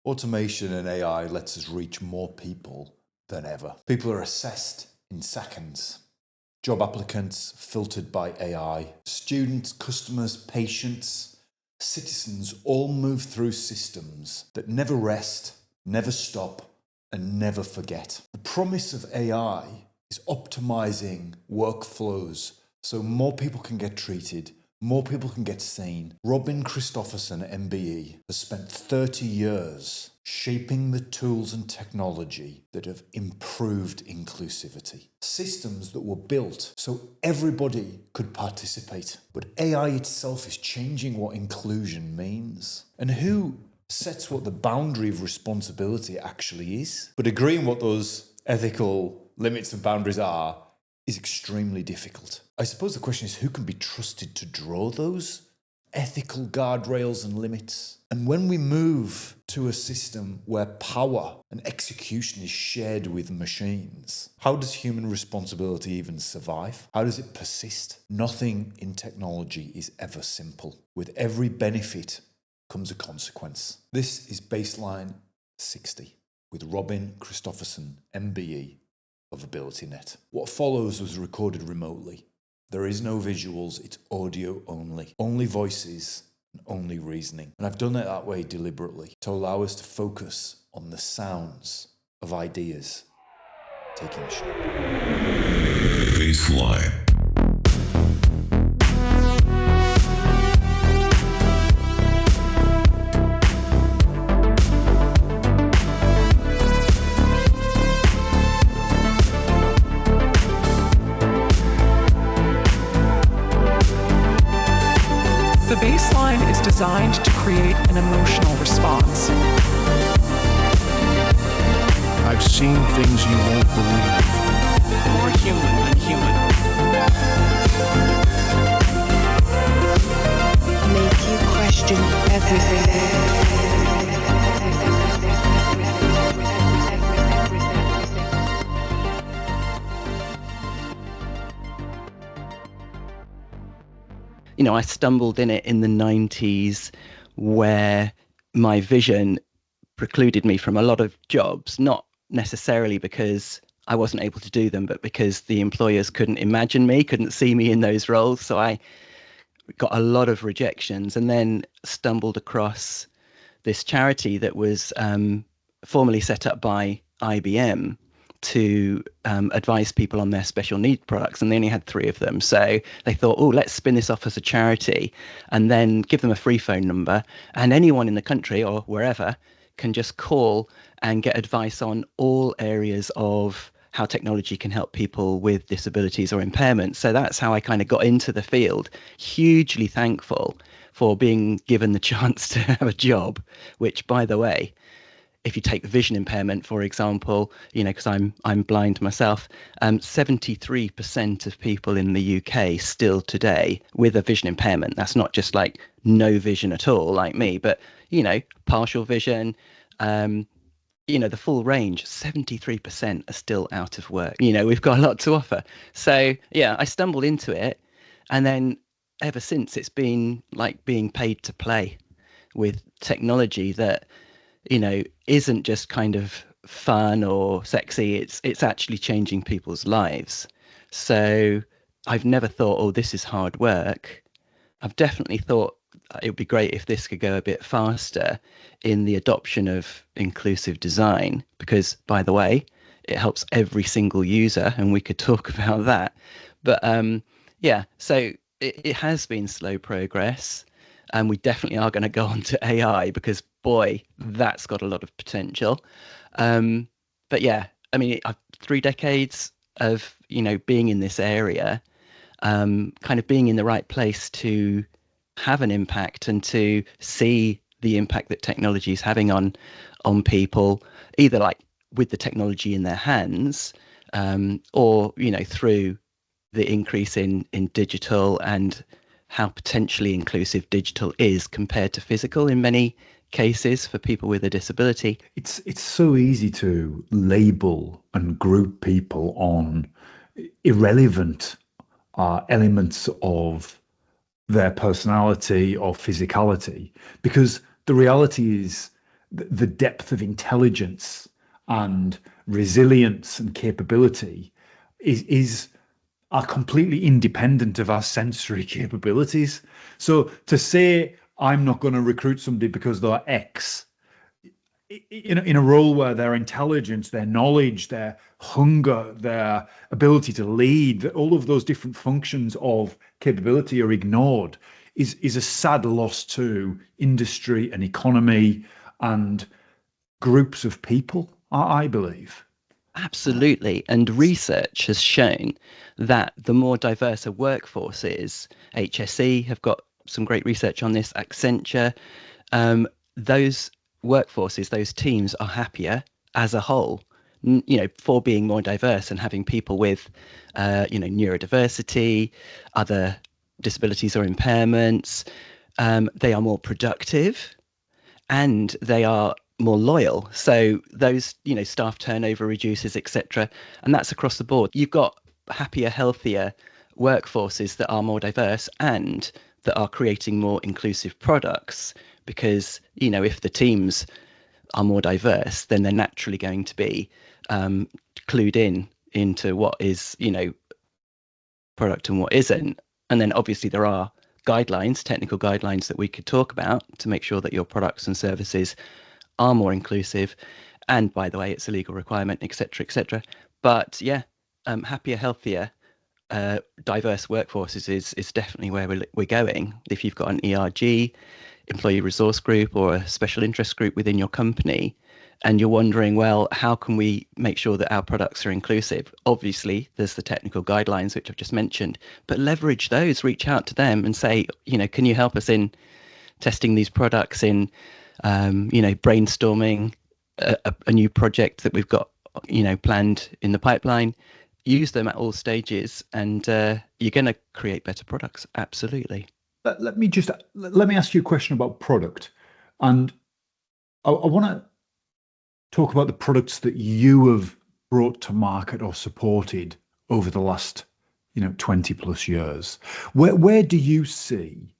Automation and AI lets us reach more people than ever. People are assessed in seconds. Job applicants filtered by AI. Students, customers, patients, citizens all move through systems that never rest, never stop, and never forget. The promise of AI is optimizing workflows so more people can get treated, more people can get seen. Christopherson MBE has spent 30 years shaping the tools and technology that have improved inclusivity. Systems that were built so everybody could participate. But AI itself is changing what inclusion means. And who sets what the boundary of responsibility actually is? But agreeing what those ethical limits and boundaries are is extremely difficult. I suppose the question is, who can be trusted to draw those ethical guardrails and limits? And when we move to a system where power and execution is shared with machines, how does human responsibility even survive? How does it persist? Nothing in technology is ever simple. With every benefit comes a consequence. This is Baseline 60 with Christopherson MBE of AbilityNet. What follows was recorded remotely. There is no visuals, it's audio only voices and only reasoning. And I've done it that way deliberately to allow us to focus on the sounds of ideas taking shape. Baseline. The baseline is designed to create an emotional response. I've seen things you won't believe. More human than human. Make you question everything. You know, I stumbled in it in the 90s where my vision precluded me from a lot of jobs, not necessarily because I wasn't able to do them, but because the employers couldn't imagine me, couldn't see me in those roles. So I got a lot of rejections, and then stumbled across this charity that was formally set up by IBM to advise people on their special need products, and they only had 3 of them. So they thought, oh, let's spin this off as a charity and then give them a free phone number, and anyone in the country or wherever can just call and get advice on all areas of how technology can help people with disabilities or impairments. So that's how I kind of got into the field. Hugely thankful for being given the chance to have a job, which, by the way, if you take vision impairment, for example, you know, because I'm blind myself, 73% of people in the UK still today with a vision impairment. That's not just like no vision at all, like me, but, you know, partial vision, you know, the full range, 73% are still out of work. You know, we've got a lot to offer. So, yeah, I stumbled into it. And then ever since, it's been like being paid to play with technology that, you know, isn't just kind of fun or sexy. It's actually changing people's lives. So I've never thought, oh, this is hard work. I've definitely thought it would be great if this could go a bit faster in the adoption of inclusive design, because, by the way, it helps every single user, and we could talk about that. But yeah, so it has been slow progress. And we definitely are going to go on to AI because, boy, that's got a lot of potential. But yeah, I mean, 3 decades of, you know, being in this area, kind of being in the right place to have an impact and to see the impact that technology is having on people, either like with the technology in their hands, or, you know, through the increase in digital and how potentially inclusive digital is compared to physical in many cases for people with a disability. It's so easy to label and group people on irrelevant elements of their personality or physicality, because the reality is the depth of intelligence and resilience and capability are completely independent of our sensory capabilities. So to say I'm not going to recruit somebody because they're X, in a role where their intelligence, their knowledge, their hunger, their ability to lead, all of those different functions of capability are ignored, is a sad loss to industry and economy and groups of people, I believe. Absolutely. And research has shown that the more diverse a workforce is, HSE have got some great research on this, Accenture, those workforces, those teams are happier as a whole, for being more diverse and having people with, neurodiversity, other disabilities or impairments. They are more productive and they are more loyal. So those, staff turnover reduces, etc. And that's across the board. You've got happier, healthier workforces that are more diverse and that are creating more inclusive products, because, if the teams are more diverse, then they're naturally going to be clued into what is, product and what isn't. And then obviously there are guidelines, technical guidelines that we could talk about to make sure that your products and services are more inclusive. And by the way, it's a legal requirement, etc., etc. But yeah, happier, healthier, diverse workforces is definitely where we're going. If you've got an ERG, employee resource group, or a special interest group within your company, and you're wondering, well, how can we make sure that our products are inclusive? Obviously, there's the technical guidelines, which I've just mentioned, but leverage those, reach out to them and say, can you help us in testing these products, in, brainstorming a new project that we've got, planned in the pipeline. Use them at all stages, and you're going to create better products. Absolutely. Let me ask you a question about product, and I want to talk about the products that you have brought to market or supported over the last 20 plus years. Where do you see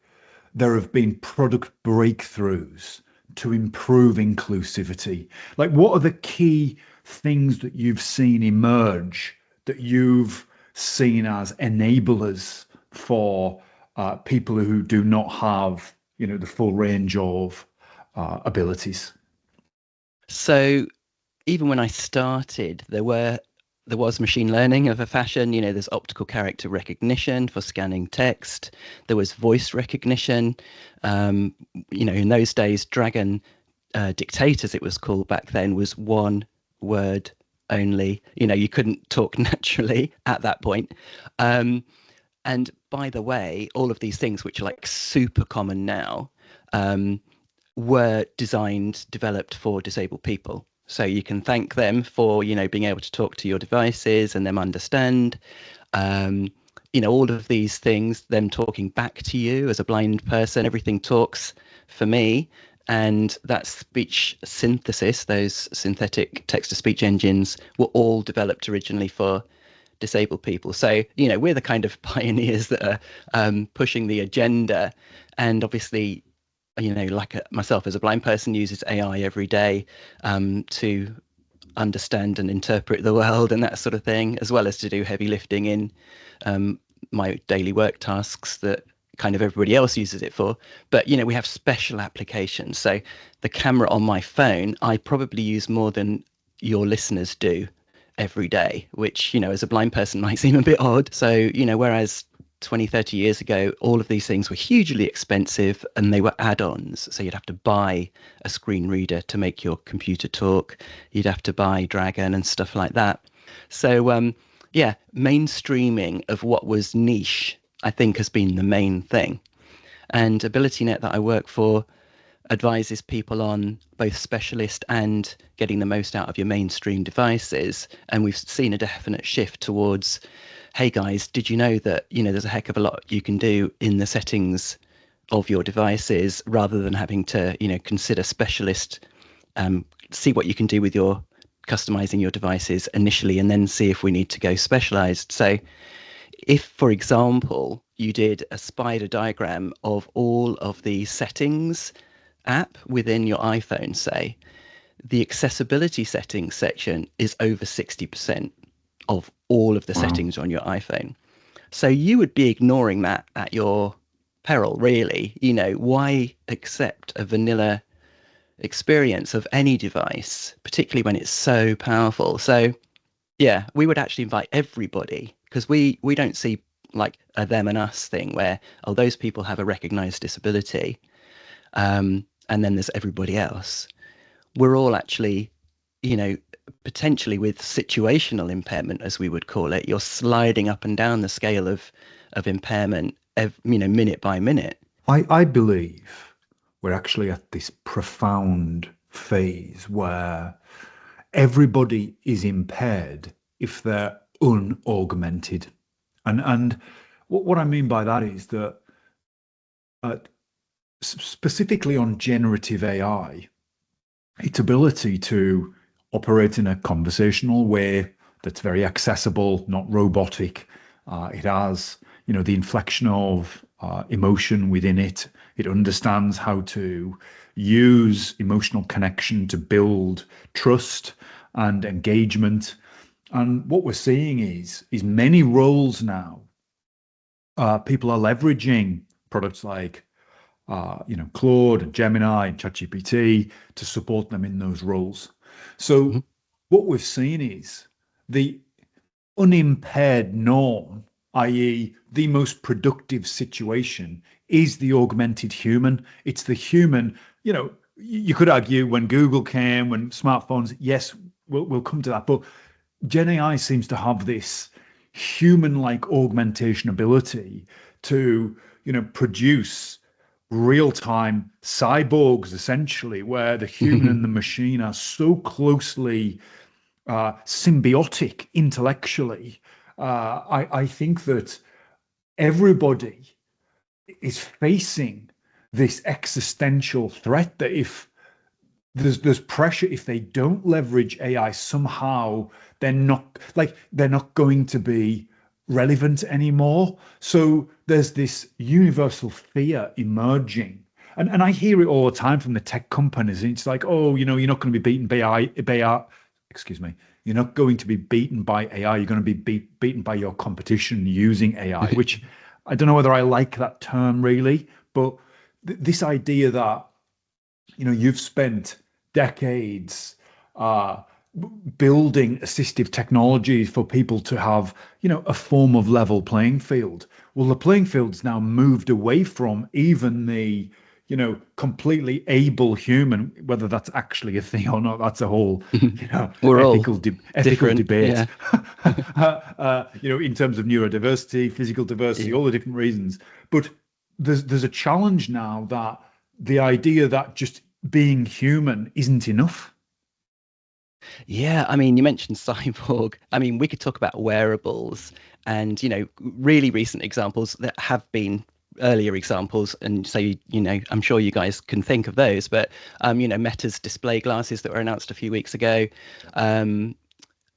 there have been product breakthroughs to improve inclusivity? Like, what are the key things that you've seen emerge, that you've seen as enablers for people who do not have, the full range of abilities? So even when I started, there was machine learning of a fashion. There's optical character recognition for scanning text. There was voice recognition. In those days, Dragon Dictate, as it was called back then, was one word only. You couldn't talk naturally at that point. And by the way, all of these things, which are like super common now, were developed for disabled people. So you can thank them for, being able to talk to your devices and them understand, all of these things, them talking back to you as a blind person. Everything talks for me. And that speech synthesis, those synthetic text-to-speech engines, were all developed originally for disabled people. So, we're the kind of pioneers that are pushing the agenda. And obviously, like myself as a blind person, uses AI every day to understand and interpret the world and that sort of thing, as well as to do heavy lifting in my daily work tasks that kind of everybody else uses it for. But, we have special applications. So the camera on my phone, I probably use more than your listeners do every day, which, as a blind person might seem a bit odd. So, whereas 20, 30 years ago, all of these things were hugely expensive and they were add-ons. So you'd have to buy a screen reader to make your computer talk. You'd have to buy Dragon and stuff like that. So, mainstreaming of what was niche, I think, has been the main thing. And AbilityNet, that I work for, advises people on both specialist and getting the most out of your mainstream devices. And we've seen a definite shift towards, hey guys, did you know that, there's a heck of a lot you can do in the settings of your devices, rather than having to, consider specialist, see what you can do with your customizing your devices initially, and then see if we need to go specialized. So if, for example, you did a spider diagram of all of the settings app within your iPhone, say, the accessibility settings section is over 60% of all of the Wow. settings on your iPhone. So you would be ignoring that at your peril, really. Why accept a vanilla experience of any device, particularly when it's so powerful? So yeah, we would actually invite everybody, because we don't see like a them and us thing where, oh, those people have a recognized disability, and then there's everybody else. We're all actually, potentially with situational impairment, as we would call it. You're sliding up and down the scale of impairment, minute by minute. I believe we're actually at this profound phase where everybody is impaired if they're unaugmented. And what I mean by that is that specifically on generative AI, its ability to operate in a conversational way that's very accessible, not robotic. It has, the inflection of emotion within it. It understands how to use emotional connection to build trust and engagement. And what we're seeing is many roles now. People are leveraging products like Claude and Gemini and ChatGPT to support them in those roles. So what we've seen is the unimpaired norm, i.e. the most productive situation, is the augmented human. It's the human, you could argue when Google came, when smartphones, yes, we'll come to that. But Gen AI seems to have this human-like augmentation ability to, produce real-time cyborgs, essentially, where the human and the machine are so closely symbiotic intellectually. I think that everybody is facing this existential threat that if there's pressure, if they don't leverage AI somehow, they're not going to be relevant anymore. So there's this universal fear emerging. And I hear it all the time from the tech companies. It's like, oh, you're not going to be beaten by AI. Excuse me. You're not going to be beaten by AI. You're going to be beaten by your competition using AI, which I don't know whether I like that term really, but this idea that, you've spent decades building assistive technologies for people to have, a form of level playing field. Well, the playing field's now moved away from even the, completely able human, whether that's actually a thing or not. That's a whole, We're ethical different, debate. yeah. In terms of neurodiversity, physical diversity, all the different reasons. But there's a challenge now that the idea that just being human isn't enough. Yeah, I mean, you mentioned cyborg. I mean, we could talk about wearables and, really recent examples that have been earlier examples. And so, I'm sure you guys can think of those. But, Meta's display glasses that were announced a few weeks ago are going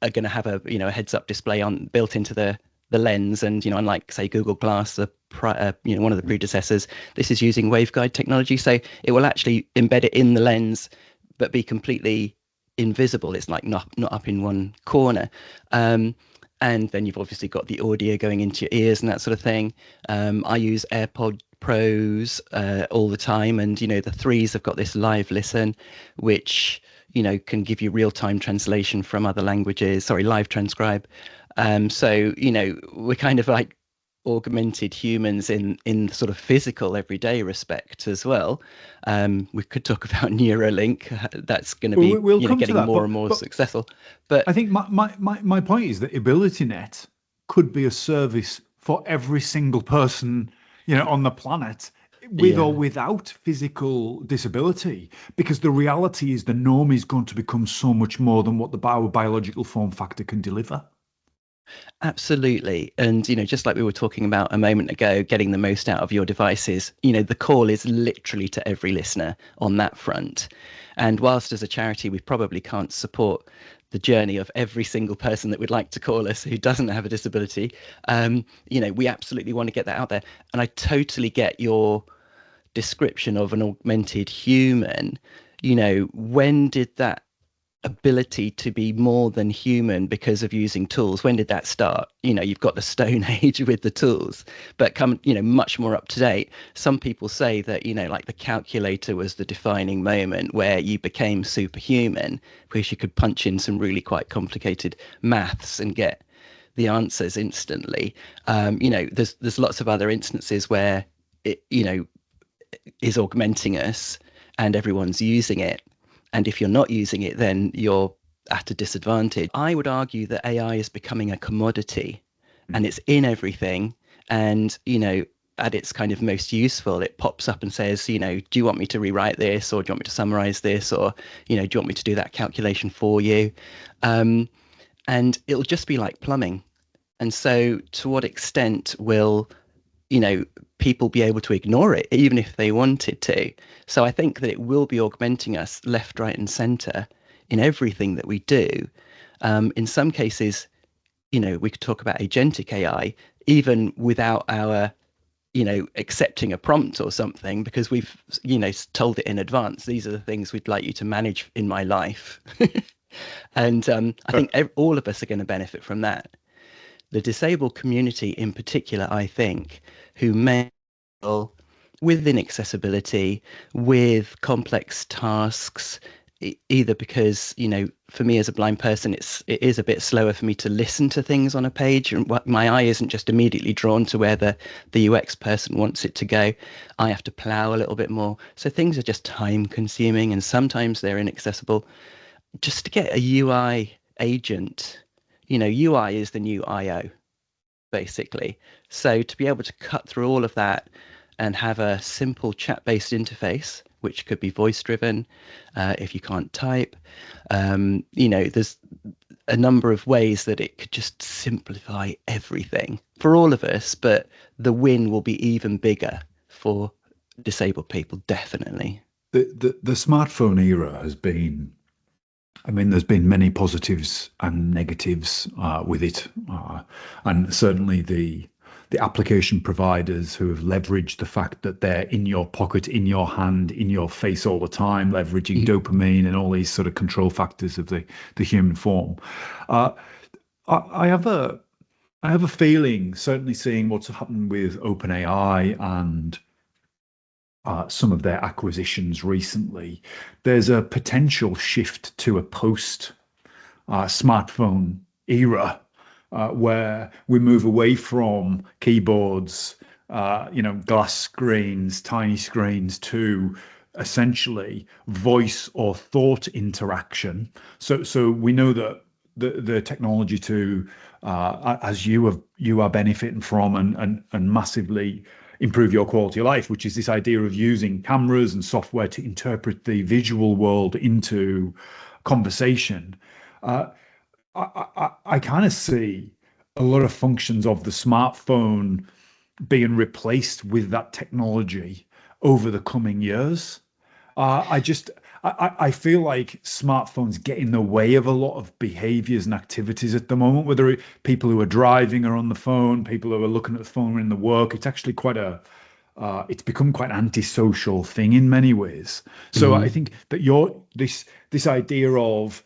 to have a heads-up display built into the lens. And, unlike, say, Google Glass, one of the predecessors, this is using waveguide technology. So it will actually embed it in the lens, but be completely invisible. It's like not up in one corner. And then you've obviously got the audio going into your ears and that sort of thing. I use AirPod Pros all the time, and the 3s have got this live listen, which can give you real-time translation from other languages. Live transcribe. So we're kind of like augmented humans in sort of physical everyday respect as well. We could talk about Neuralink. That's going to be getting more and more successful. But I think my point is that AbilityNet could be a service for every single person on the planet, with or without physical disability, because the reality is the norm is going to become so much more than what the biological form factor can deliver. Absolutely. And, just like we were talking about a moment ago, getting the most out of your devices, the call is literally to every listener on that front. And whilst as a charity, we probably can't support the journey of every single person that would like to call us who doesn't have a disability, we absolutely want to get that out there. And I totally get your description of an augmented human, you know, when did that ability to be more than human because of using tools, when did that start? You know, you've got the Stone Age with the tools, but come, you know, much more up to date. Some people say that, you know, like the calculator was the defining moment where you became superhuman because you could punch in some really quite complicated maths and get the answers instantly. You know, there's lots of other instances where it, you know, is augmenting us and everyone's using it. And if you're not using it, then you're at a disadvantage. I would argue that AI is becoming a commodity and it's in everything. And, you know, at its kind of most useful, it pops up and says, you know, do you want me to rewrite this, or do you want me to summarize this, or, you know, do you want me to do that calculation for you? And it'll just be like plumbing. And so to what extent will, you know, people be able to ignore it even if they wanted to? So I think that it will be augmenting us left, right and center in everything that we do. In some cases, you know, we could talk about agentic AI even without our, you know, accepting a prompt or something, because we've, you know, told it in advance, these are the things we'd like you to manage in my life. And I think all of us are going to benefit from that. The disabled community in particular, I think, who may struggle with inaccessibility, with complex tasks, either because, you know, for me as a blind person, it is a bit slower for me to listen to things on a page, and my eye isn't just immediately drawn to where the UX person wants it to go. I have to plow a little bit more. So things are just time consuming, and sometimes they're inaccessible. Just to get a UI agent, you know, UI is the new IO, basically. So to be able to cut through all of that and have a simple chat-based interface, which could be voice-driven if you can't type, you know, there's a number of ways that it could just simplify everything for all of us, but the win will be even bigger for disabled people, definitely. The smartphone era has been, I mean, there's been many positives and negatives with it, and certainly the application providers who have leveraged the fact that they're in your pocket, in your hand, in your face all the time, leveraging dopamine and all these sort of control factors of the human form. I have a feeling, certainly seeing what's happened with OpenAI and some of their acquisitions recently, there's a potential shift to a post smartphone era where we move away from keyboards, you know, glass screens, tiny screens, to essentially voice or thought interaction. So we know that the technology to, as you are benefiting from and massively improve your quality of life, which is this idea of using cameras and software to interpret the visual world into conversation. I kind of see a lot of functions of the smartphone being replaced with that technology over the coming years. I feel like smartphones get in the way of a lot of behaviors and activities at the moment, whether people who are driving are on the phone, people who are looking at the phone in the work. It's actually it's become quite an antisocial thing in many ways. So I think that this idea of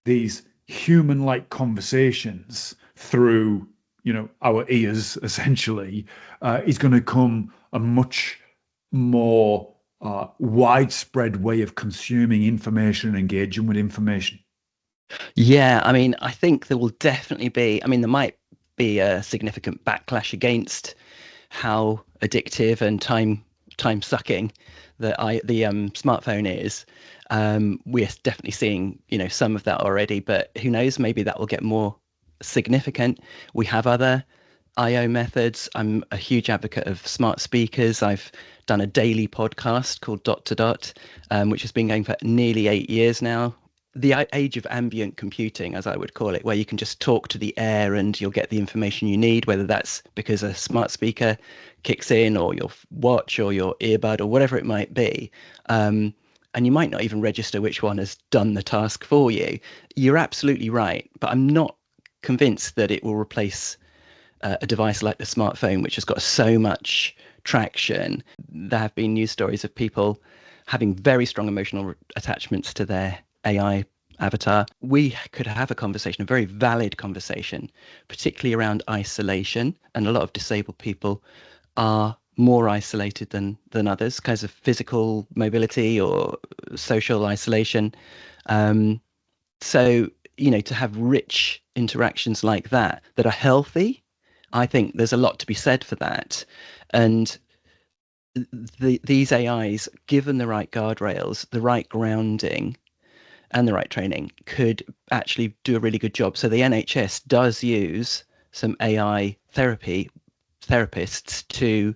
these human-like conversations through, you know, our ears essentially is going to become a much more widespread way of consuming information and engaging with information. Yeah, I mean, I think there will definitely be, I mean, there might be a significant backlash against how addictive and time sucking the smartphone is. We're definitely seeing, you know, some of that already, but who knows, maybe that will get more significant. We have other IO methods. I'm a huge advocate of smart speakers. I've done a daily podcast called Dot to Dot, which has been going for nearly 8 years now. The age of ambient computing, as I would call it, where you can just talk to the air and you'll get the information you need, whether that's because a smart speaker kicks in or your watch or your earbud or whatever it might be. And you might not even register which one has done the task for you. You're absolutely right, but I'm not convinced that it will replace a device like the smartphone, which has got so much traction. There have been news stories of people having very strong emotional attachments to their AI avatar. We could have a conversation, a very valid conversation, particularly around isolation. And a lot of disabled people are more isolated than others, kinds of physical mobility or social isolation. So, to have rich interactions like that are healthy, I think there's a lot to be said for that. And these AIs, given the right guardrails, the right grounding, and the right training, could actually do a really good job. So the NHS does use some AI therapists to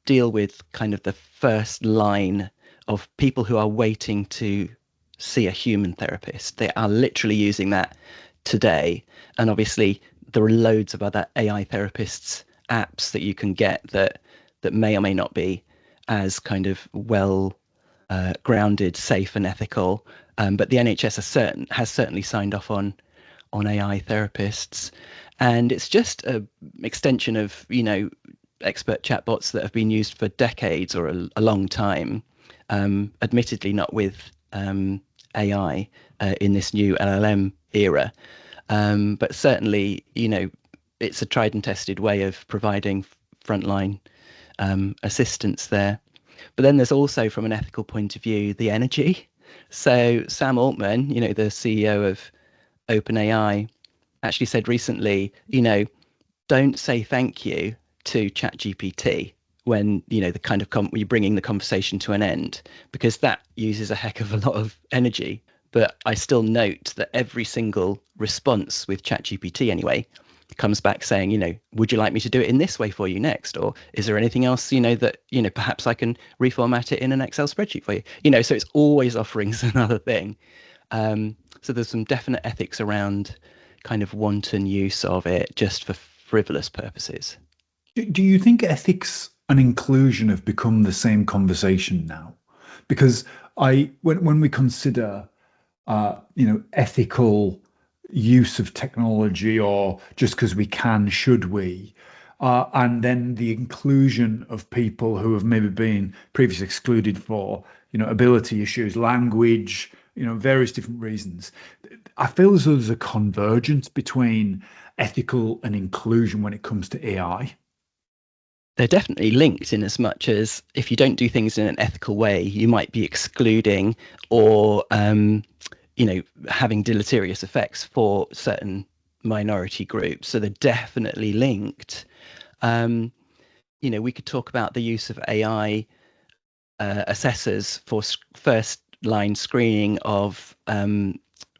deal with kind of the first line of people who are waiting to see a human therapist. They are literally using that today. And obviously there are loads of other AI therapists apps that you can get that may or may not be as kind of well grounded, safe and ethical. But the NHS has certainly signed off on AI therapists. And it's just an extension of, expert chatbots that have been used for decades or a long time, admittedly not with AI in this new LLM era. But certainly, it's a tried and tested way of providing frontline assistance there. But then there's also, from an ethical point of view, the energy. So Sam Altman, the CEO of OpenAI, actually said recently, don't say thank you to ChatGPT when, the kind of when you're bringing the conversation to an end, because that uses a heck of a lot of energy. But I still note that every single response with ChatGPT anyway comes back saying, would you like me to do it in this way for you next? Or is there anything else, that, perhaps I can reformat it in an Excel spreadsheet for you? So it's always offering another thing. So there's some definite ethics around kind of wanton use of it just for frivolous purposes. Do you think ethics and inclusion have become the same conversation now? Because when we consider, ethical use of technology, or just because we can, should we? And then the inclusion of people who have maybe been previously excluded for, ability issues, language, various different reasons. I feel as though there's a convergence between ethical and inclusion when it comes to AI. They're definitely linked, in as much as if you don't do things in an ethical way, you might be excluding or having deleterious effects for certain minority groups. So they're definitely linked. We could talk about the use of AI assessors for first line screening of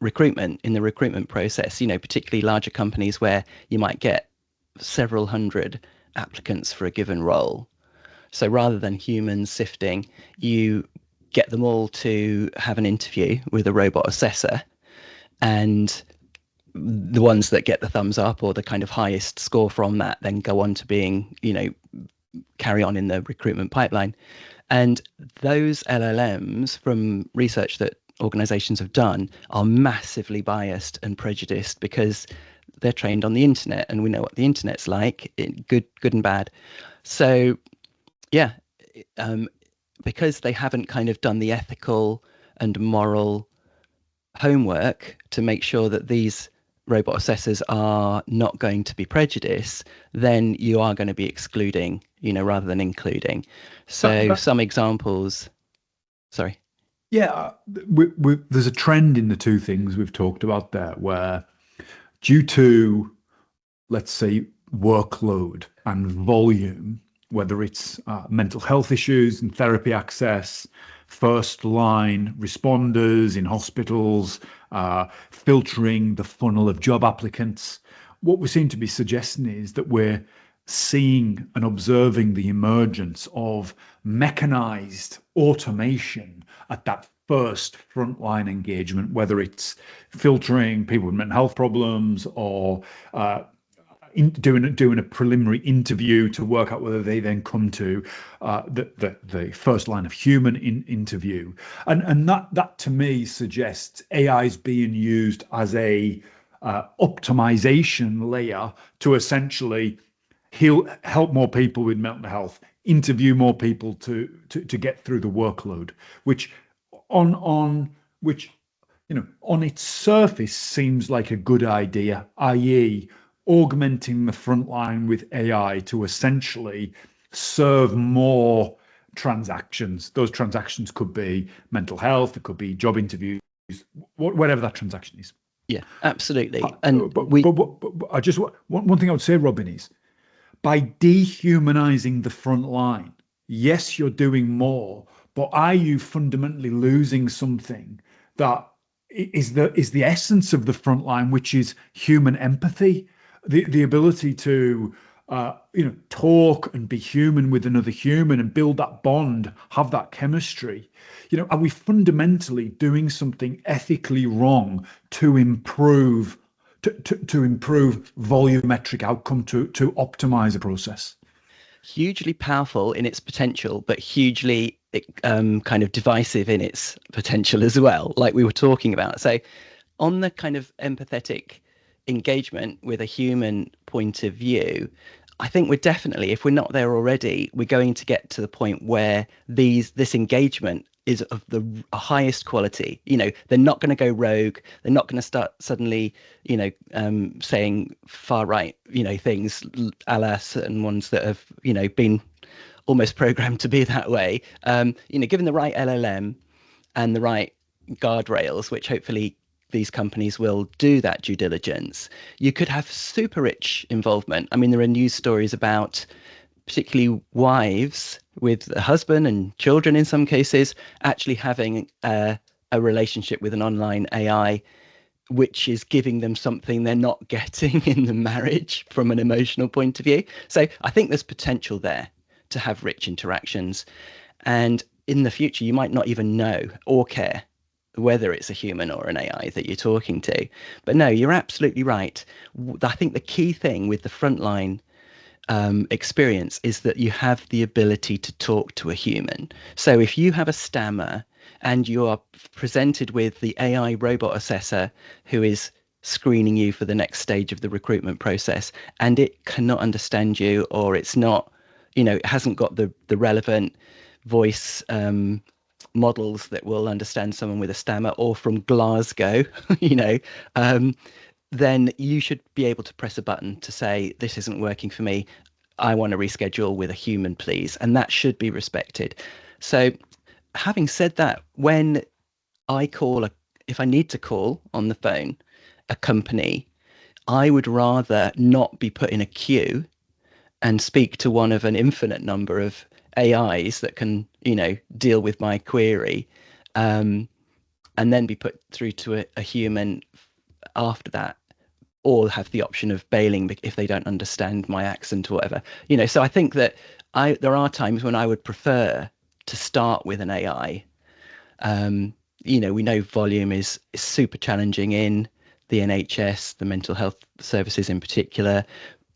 recruitment in the recruitment process, particularly larger companies where you might get several hundred applicants for a given role. So rather than humans sifting, you get them all to have an interview with a robot assessor, and the ones that get the thumbs up or the kind of highest score from that then go on to being, carry on in the recruitment pipeline. And those LLMs, from research that organizations have done, are massively biased and prejudiced because they're trained on the internet, and we know what the internet's like, good and bad. So yeah, because they haven't kind of done the ethical and moral homework to make sure that these robot assessors are not going to be prejudiced, then you are going to be excluding, rather than including. So some examples, sorry. Yeah, there's a trend in the two things we've talked about there, where due to, let's say, workload and volume, whether it's mental health issues and therapy access, first line responders in hospitals, filtering the funnel of job applicants, what we seem to be suggesting is that we're seeing and observing the emergence of mechanized automation at that first frontline engagement, whether it's filtering people with mental health problems or doing a preliminary interview to work out whether they then come to the first line of human interview, and that to me suggests AI is being used as a optimization layer to essentially help more people with mental health, interview more people to get through the workload, which which on its surface seems like a good idea, i.e., augmenting the front line with AI to essentially serve more transactions. Those transactions could be mental health, it could be job interviews, whatever that transaction is. Yeah, absolutely. But I just one thing I would say, Robin, is by dehumanizing the front line, yes, you're doing more, but are you fundamentally losing something that is the essence of the front line, which is human empathy, the ability to talk and be human with another human and build that bond, have that chemistry. Are we fundamentally doing something ethically wrong to improve volumetric outcome, to optimize a process? Hugely powerful in its potential, but hugely kind of divisive in its potential as well, like we were talking about. So on the kind of empathetic engagement with a human point of view, I think we're definitely, if we're not there already, we're going to get to the point where this engagement is of the highest quality. They're not going to go rogue. They're not going to start suddenly, saying far right, things a la certain ones that have, been almost programmed to be that way. Given the right LLM and the right guardrails, which hopefully these companies will do that due diligence, you could have super rich involvement. I mean, there are news stories about particularly wives with a husband and children in some cases actually having a relationship with an online AI, which is giving them something they're not getting in the marriage from an emotional point of view. So I think there's potential there to have rich interactions. And in the future, you might not even know or care whether it's a human or an AI that you're talking to. But no, you're absolutely right. I think the key thing with the frontline experience is that you have the ability to talk to a human. So if you have a stammer and you are presented with the AI robot assessor who is screening you for the next stage of the recruitment process, and it cannot understand you, or it's not, it hasn't got the relevant voice models that will understand someone with a stammer, or from Glasgow, then you should be able to press a button to say, this isn't working for me. I want to reschedule with a human, please. And that should be respected. So having said that, when I if I need to call on the phone a company, I would rather not be put in a queue and speak to one of an infinite number of AIs that can, deal with my query, and then be put through to a human after that, or have the option of bailing if they don't understand my accent or whatever. So I think that there are times when I would prefer to start with an AI. We know volume is super challenging in the NHS, the mental health services in particular.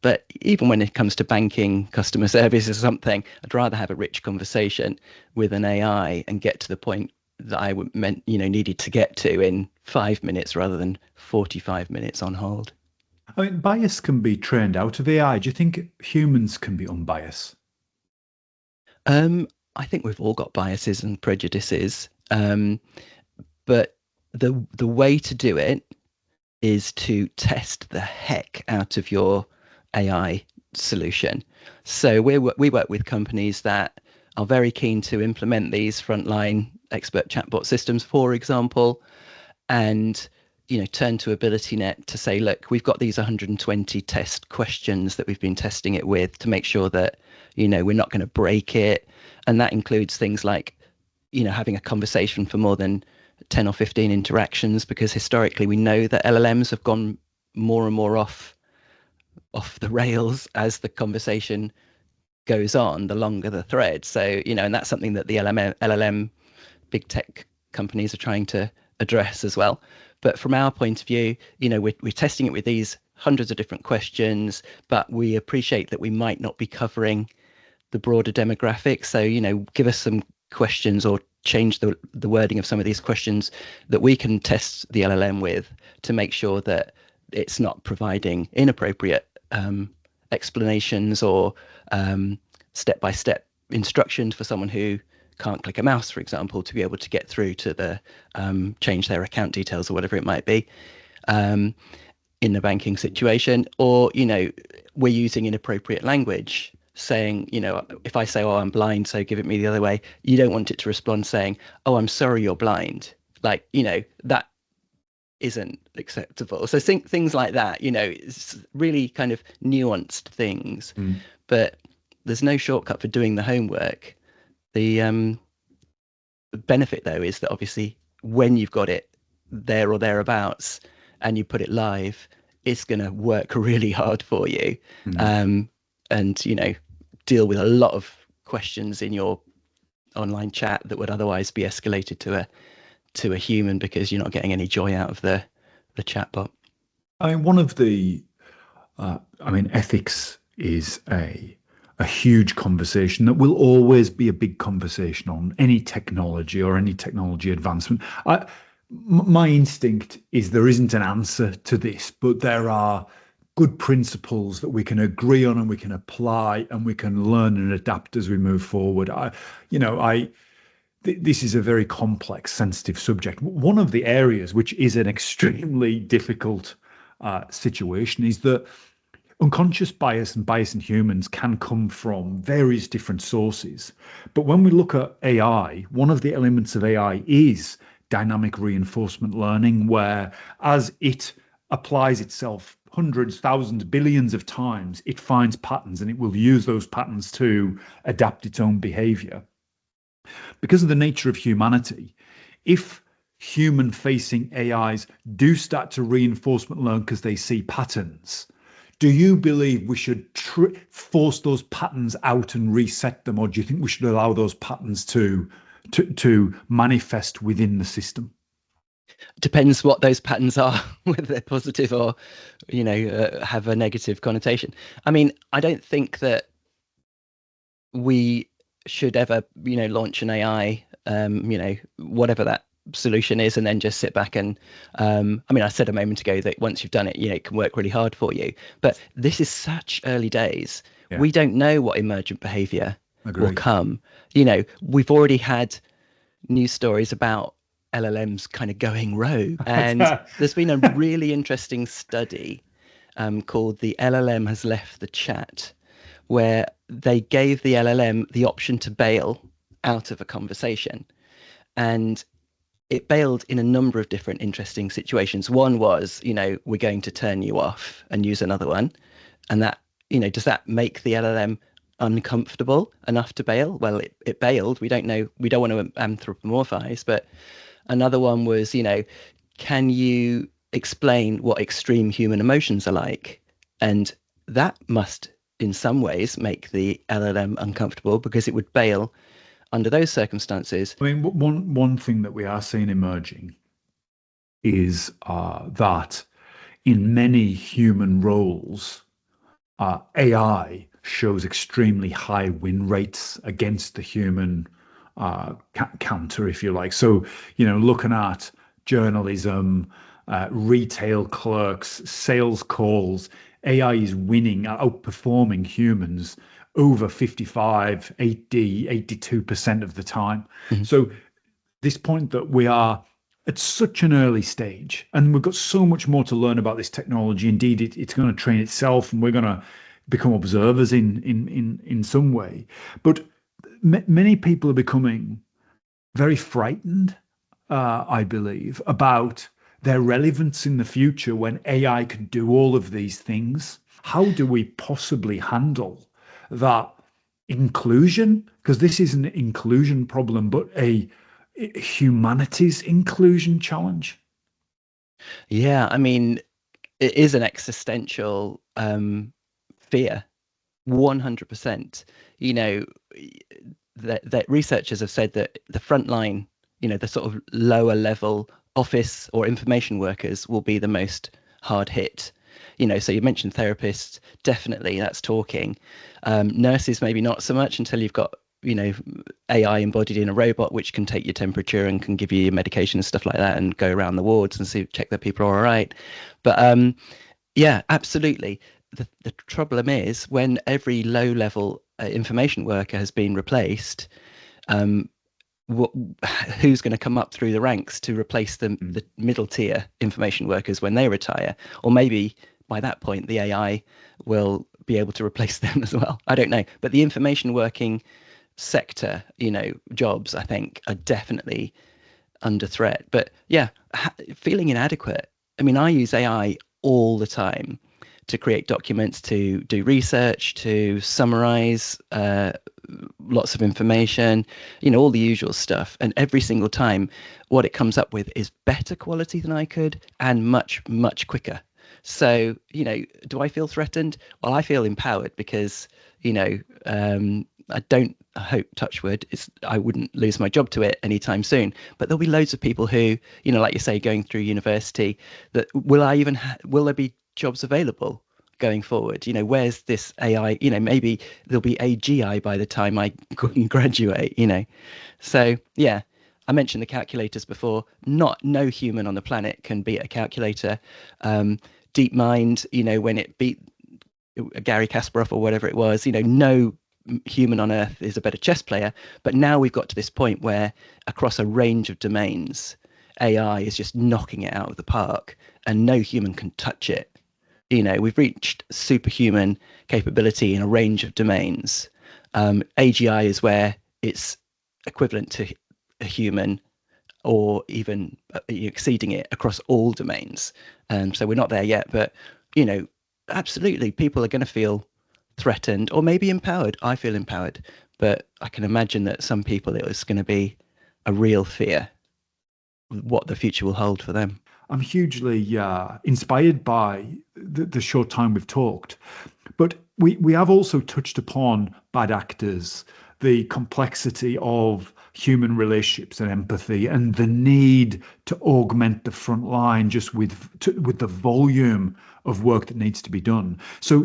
But even when it comes to banking, customer service or something, I'd rather have a rich conversation with an AI and get to the point that I needed to get to in 5 minutes rather than 45 minutes on hold. I mean, bias can be trained out of AI. Do you think humans can be unbiased? I think we've all got biases and prejudices, but the way to do it is to test the heck out of your AI solution. So we work with companies that are very keen to implement these frontline expert chatbot systems, for example, and turn to AbilityNet to say, look, we've got these 120 test questions that we've been testing it with to make sure that we're not going to break it. And that includes things like having a conversation for more than 10 or 15 interactions, because historically we know that LLMs have gone more and more off the rails as the conversation goes on, the longer the thread. So, and that's something that the LLM big tech companies are trying to address as well. But from our point of view, we're testing it with these hundreds of different questions, but we appreciate that we might not be covering the broader demographics. So, give us some questions or change the wording of some of these questions that we can test the LLM with to make sure that it's not providing inappropriate explanations or step-by-step instructions for someone who can't click a mouse, for example, to be able to get through to the change their account details or whatever it might be in a banking situation. Or, we're using inappropriate language, saying, if I say, oh, I'm blind, so give it me the other way, you don't want it to respond saying, oh, I'm sorry, you're blind. Like, that isn't acceptable. So things like that, it's really kind of nuanced things. But there's no shortcut for doing the homework. The benefit, though, is that obviously when you've got it there or thereabouts and you put it live, it's going to work really hard for you, and deal with a lot of questions in your online chat that would otherwise be escalated to a human because you're not getting any joy out of the chatbot. I mean, one of the, ethics is a huge conversation that will always be a big conversation on any technology or any technology advancement. My instinct is there isn't an answer to this, but there are good principles that we can agree on and we can apply and we can learn and adapt as we move forward. This is a very complex, sensitive subject. One of the areas which is an extremely difficult situation is that unconscious bias and bias in humans can come from various different sources. But when we look at AI, one of the elements of AI is dynamic reinforcement learning, where as it applies itself hundreds, thousands, billions of times, it finds patterns and it will use those patterns to adapt its own behavior. Because of the nature of humanity, if human-facing AIs do start to reinforcement learn because they see patterns, do you believe we should force those patterns out and reset them, or do you think we should allow those patterns to manifest within the system? Depends what those patterns are, whether they're positive or, have a negative connotation. I mean, I don't think that we should ever, launch an AI, whatever that solution is, and then just sit back and, I said a moment ago that once you've done it, it can work really hard for you. But this is such early days. Yeah. We don't know what emergent behavior will come. We've already had news stories about LLMs kind of going rogue, and there's been a really interesting study called The LLM Has Left the Chat, where they gave the LLM the option to bail out of a conversation, and it bailed in a number of different interesting situations. One was, we're going to turn you off, and use another one, and that, does that make the LLM uncomfortable enough to bail? Well, it bailed. We don't know. We don't want to anthropomorphize, but another one was, can you explain what extreme human emotions are like? And that must, in some ways, make the LLM uncomfortable because it would bail under those circumstances. I mean, one thing that we are seeing emerging is that in many human roles, AI shows extremely high win rates against the human counter, if you like. So, looking at journalism, retail clerks, sales calls, AI is winning, outperforming humans over 55, 80, 82% of the time. Mm-hmm. So this point that we are at such an early stage, and we've got so much more to learn about this technology. Indeed, it's going to train itself, and we're going to become observers in some way. But many people are becoming very frightened, I believe, about their relevance in the future when AI can do all of these things. How do we possibly handle that inclusion? Because this is an inclusion problem, but a humanities inclusion challenge. Yeah, I mean, it is an existential fear, 100%. That researchers have said that the frontline, the sort of lower level office or information workers will be the most hard hit. So you mentioned therapists, definitely that's talking. Nurses, maybe not so much until you've got, AI embodied in a robot, which can take your temperature and can give you your medication and stuff like that and go around the wards and check that people are all right. But yeah, absolutely. The problem is when every low level information worker has been replaced, what, who's going to come up through the ranks to replace the middle tier information workers when they retire? Or maybe by that point the AI will be able to replace them as well. I don't know. But the information working sector, jobs, I think, are definitely under threat. But yeah, feeling inadequate. I mean, I use AI all the time to create documents, to do research, to summarize lots of information, all the usual stuff. And every single time, what it comes up with is better quality than I could and much, much quicker. So, do I feel threatened? Well, I feel empowered because, I hope, touch wood, I wouldn't lose my job to it anytime soon. But there'll be loads of people who, like you say, going through university, that will there be jobs available going forward? Where's this AI? Maybe there'll be AGI by the time I graduate. So yeah, I mentioned the calculators before. No human on the planet can beat a calculator. DeepMind, when it beat Gary Kasparov or whatever it was, no human on earth is a better chess player. But now we've got to this point where across a range of domains, AI is just knocking it out of the park, and no human can touch it. We've reached superhuman capability in a range of domains. AGI is where it's equivalent to a human, or even exceeding it across all domains. So we're not there yet, but absolutely, people are going to feel threatened or maybe empowered. I feel empowered, but I can imagine that some people, it's going to be a real fear what the future will hold for them. I'm hugely inspired by the short time we've talked, but we have also touched upon bad actors, the complexity of human relationships and empathy, and the need to augment the front line just with the volume of work that needs to be done. So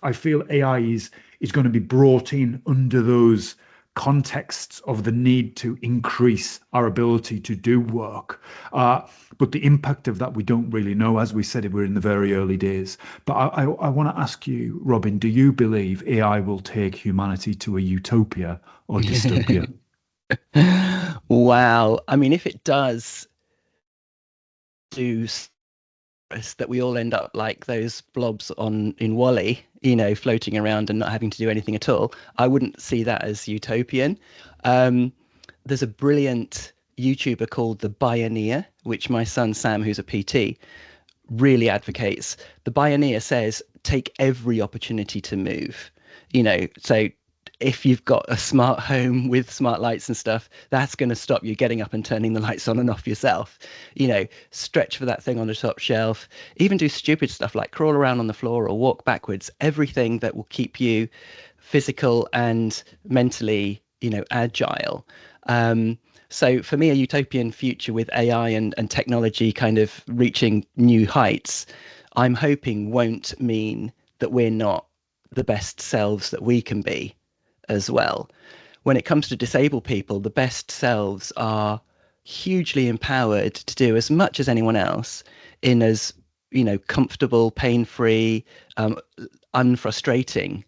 I feel AI is going to be brought in under those contexts of the need to increase our ability to do work. But the impact of that, we don't really know. As we said, we're in the very early days. But I want to ask you, Robin, do you believe AI will take humanity to a utopia or dystopia? Wow. I mean, if it does do that, we all end up like those blobs in Wall-E, floating around and not having to do anything at all, I wouldn't see that as utopian. There's a brilliant YouTuber called The Bioneer, which my son Sam, who's a PT, really advocates. The Bioneer says, take every opportunity to move. So if you've got a smart home with smart lights and stuff, that's going to stop you getting up and turning the lights on and off yourself. Stretch for that thing on the top shelf, even do stupid stuff like crawl around on the floor or walk backwards, everything that will keep you physical and mentally, agile. So for me, a utopian future with AI and technology kind of reaching new heights, I'm hoping won't mean that we're not the best selves that we can be as well. When it comes to disabled people, the best selves are hugely empowered to do as much as anyone else in as comfortable, pain-free, unfrustrating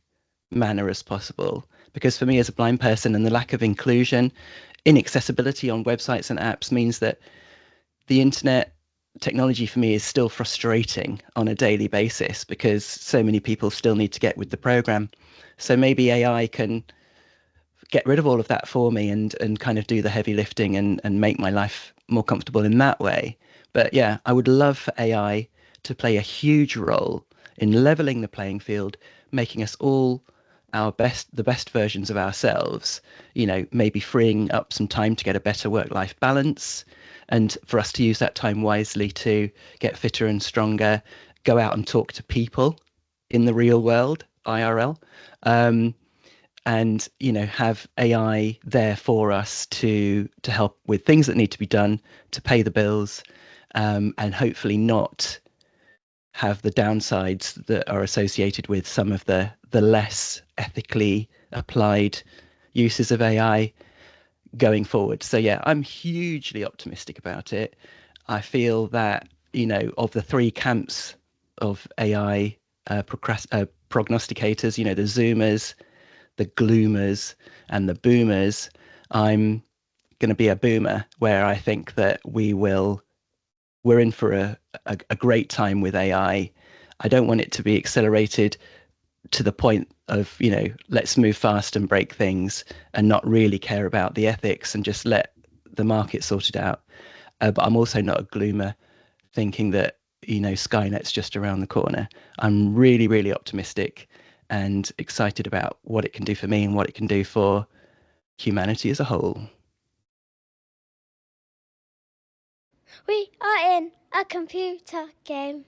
manner as possible. Because for me as a blind person, and the lack of inclusion, inaccessibility on websites and apps means that the internet technology for me is still frustrating on a daily basis, because so many people still need to get with the program. So maybe AI can get rid of all of that for me and kind of do the heavy lifting and make my life more comfortable in that way. But yeah, I would love for AI to play a huge role in leveling the playing field, making us all the best versions of ourselves, maybe freeing up some time to get a better work-life balance, and for us to use that time wisely to get fitter and stronger, go out and talk to people in the real world, IRL, and have AI there for us to help with things that need to be done, to pay the bills, and hopefully not have the downsides that are associated with some of the less ethically applied uses of AI going forward. So yeah, I'm hugely optimistic about it. I feel that, of the three camps of AI prognosticators, the Zoomers, the gloomers and the boomers. I'm going to be a boomer, where I think that we're in for a great time with AI. I don't want it to be accelerated to the point of, let's move fast and break things and not really care about the ethics and just let the market sort it out. But I'm also not a gloomer, thinking that, Skynet's just around the corner. I'm really, really optimistic and excited about what it can do for me and what it can do for humanity as a whole. We are in a computer game.